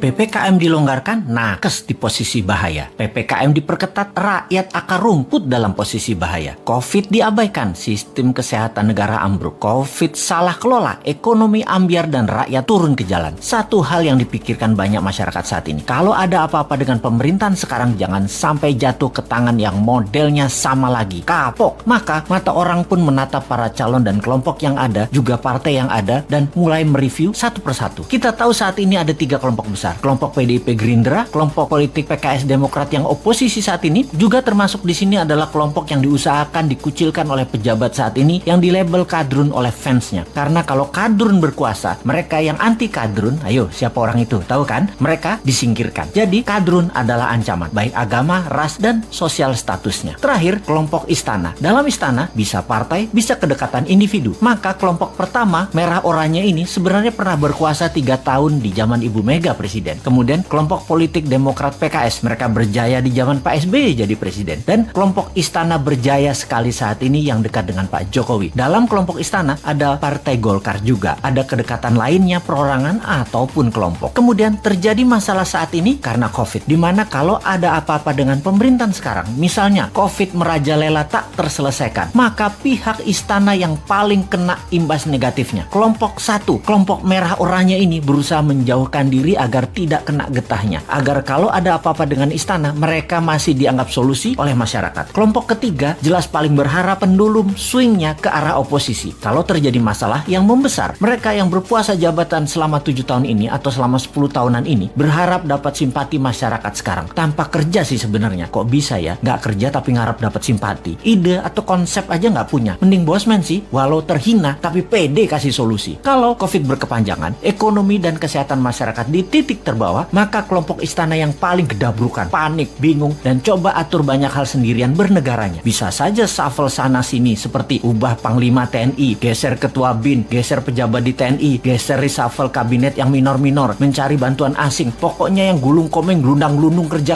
PPKM dilonggarkan, nakes di posisi bahaya. PPKM diperketat, rakyat akar rumput dalam posisi bahaya. Covid diabaikan, sistem kesehatan negara ambruk. Covid salah kelola, ekonomi ambyar dan rakyat turun ke jalan. Satu hal yang dipikirkan banyak masyarakat saat ini, kalau ada apa-apa dengan pemerintahan sekarang, jangan sampai jatuh ke tangan yang modelnya sama lagi, kapok. Maka mata orang pun menatap para calon dan kelompok yang ada, juga partai yang ada, dan mulai mereview satu persatu. Kita tahu saat ini ada 3 kelompok besar. Kelompok PDIP Gerindra, kelompok politik PKS Demokrat yang oposisi saat ini, juga termasuk di sini adalah kelompok yang diusahakan dikucilkan oleh pejabat saat ini yang dilabel kadrun oleh fansnya. Karena kalau kadrun berkuasa, mereka yang anti kadrun, ayo siapa orang itu? Tahu kan? Mereka disingkirkan. Jadi kadrun adalah ancaman, baik agama, ras, dan sosial statusnya. Terakhir, kelompok istana. Dalam istana bisa partai, bisa kedekatan individu. Maka kelompok pertama, merah oranye ini sebenarnya pernah berkuasa 3 tahun di zaman Ibu Mega presiden. Kemudian kelompok politik Demokrat PKS, mereka berjaya di zaman Pak SBY jadi presiden. Dan kelompok istana berjaya sekali saat ini yang dekat dengan Pak Jokowi. Dalam kelompok istana ada Partai Golkar juga. Ada kedekatan lainnya, perorangan ataupun kelompok. Kemudian terjadi masalah saat ini karena Covid. Dimana kalau ada apa-apa dengan pemerintahan sekarang, misalnya Covid merajalela tak terselesaikan, maka pihak istana yang paling kena imbas negatifnya. Kelompok 1, kelompok merah oranye ini berusaha menjauhkan diri agar tidak kena getahnya. Agar kalau ada apa-apa dengan istana, mereka masih dianggap solusi oleh masyarakat. Kelompok ketiga jelas paling berharap pendulum swingnya ke arah oposisi. Kalau terjadi masalah yang membesar, mereka yang berpuasa jabatan selama 7 tahun ini atau selama 10 tahunan ini berharap dapat simpati masyarakat sekarang. Tanpa kerja sih sebenarnya. Kok bisa ya? Nggak kerja tapi ngarap dapat simpati. Ide atau konsep aja nggak punya. Mending bosman sih, walau terhina tapi pede kasih solusi. Kalau Covid berkepanjangan, ekonomi dan kesehatan masyarakat di titik terbawah, maka kelompok istana yang paling gedabrukan, panik, bingung, dan coba atur banyak hal sendirian bernegaranya. Bisa saja shuffle sana sini seperti ubah Panglima TNI, geser Ketua BIN, geser pejabat di TNI, geser reshuffle kabinet yang minor-minor, mencari bantuan asing. Pokoknya yang gulung komeng, gelundang-gelundung kerja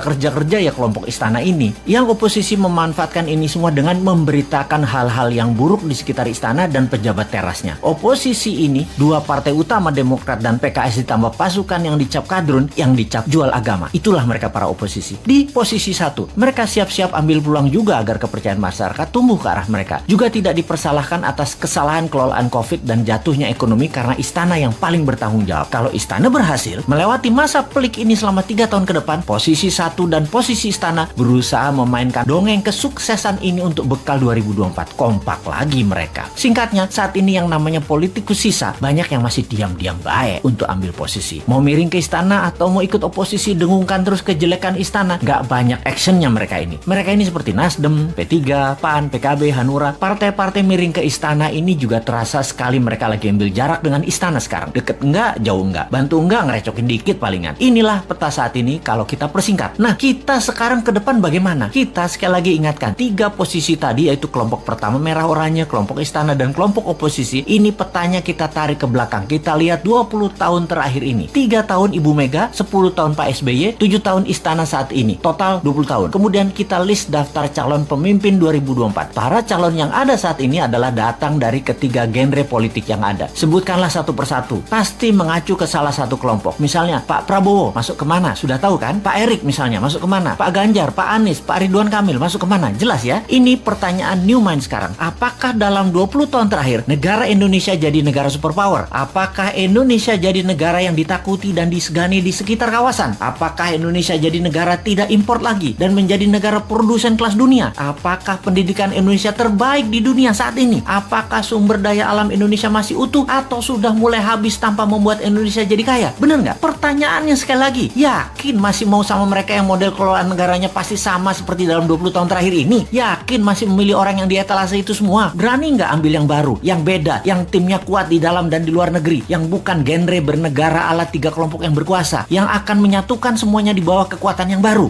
ya kelompok istana ini. Yang oposisi memanfaatkan ini semua dengan memberitakan hal-hal yang buruk di sekitar istana dan pejabat terasnya. Oposisi ini, 2 partai utama Demokrat dan PKS ditambah pasukan yang dicap kadrun, yang dicap jual agama. Itulah mereka para oposisi. Di posisi 1, mereka siap-siap ambil peluang juga agar kepercayaan masyarakat tumbuh ke arah mereka. Juga tidak dipersalahkan atas kesalahan kelolaan Covid dan jatuhnya ekonomi karena istana yang paling bertanggung jawab. Kalau istana berhasil melewati masa pelik ini selama 3 tahun ke depan, posisi 1 dan posisi istana berusaha memainkan dongeng kesuksesan ini untuk bekal 2024. Kompak lagi mereka. Singkatnya, saat ini yang namanya politikus sisa, banyak yang masih diam-diam baik untuk ambil posisi. Mau miring ke istana atau mau ikut oposisi dengungkan terus kejelekan istana, nggak banyak actionnya mereka ini. Mereka ini seperti Nasdem, P3, PAN, PKB, Hanura. Partai-partai miring ke istana ini juga terasa sekali mereka lagi ambil jarak dengan istana sekarang. Deket enggak, jauh enggak, bantu enggak, ngerecokin dikit palingan. Inilah peta saat ini kalau kita persingkat. Nah, kita sekarang ke depan bagaimana? Kita sekali lagi ingatkan, 3 posisi tadi yaitu kelompok pertama merah oranye, kelompok istana, dan kelompok oposisi. Ini petanya kita tarik ke belakang. Kita lihat 20 tahun terakhir ini. 3 tahun Ibu Mega, 10 tahun Pak SBY, 7 tahun istana saat ini. Total 20 tahun. Kemudian kita list daftar calon pemimpin 2024. Para calon yang ada saat ini adalah datang dari ketiga genre politik yang ada. Sebutkanlah satu persatu. Pasti mengacu ke salah satu kelompok. Misalnya Pak Prabowo masuk kemana? Sudah tahu kan? Pak Erik misalnya masuk kemana? Pak Ganjar, Pak Anies, Pak Ridwan Kamil masuk kemana? Jelas ya? Ini pertanyaan new mind sekarang. Apakah dalam 20 tahun terakhir negara Indonesia jadi negara superpower? Apakah Indonesia jadi negara yang ditakuti dan disegani di sekitar kawasan? Apakah Indonesia jadi negara tidak impor lagi dan menjadi negara produsen kelas dunia? Apakah pendidikan Indonesia terbaik di dunia saat ini? Apakah sumber daya alam Indonesia masih utuh atau sudah mulai habis tanpa membuat Indonesia jadi kaya? Bener nggak? Pertanyaannya sekali lagi, yakin masih mau sama mereka yang model kelolaan negaranya pasti sama seperti dalam 20 tahun terakhir ini? Yakin masih memilih orang yang di etalase itu semua? Berani nggak ambil yang baru, yang beda, yang timnya kuat di dalam dan di luar negeri, yang bukan genre bernegara ala 3 kelompok yang berkuasa, yang akan menyatukan semuanya di bawah kekuatan yang baru?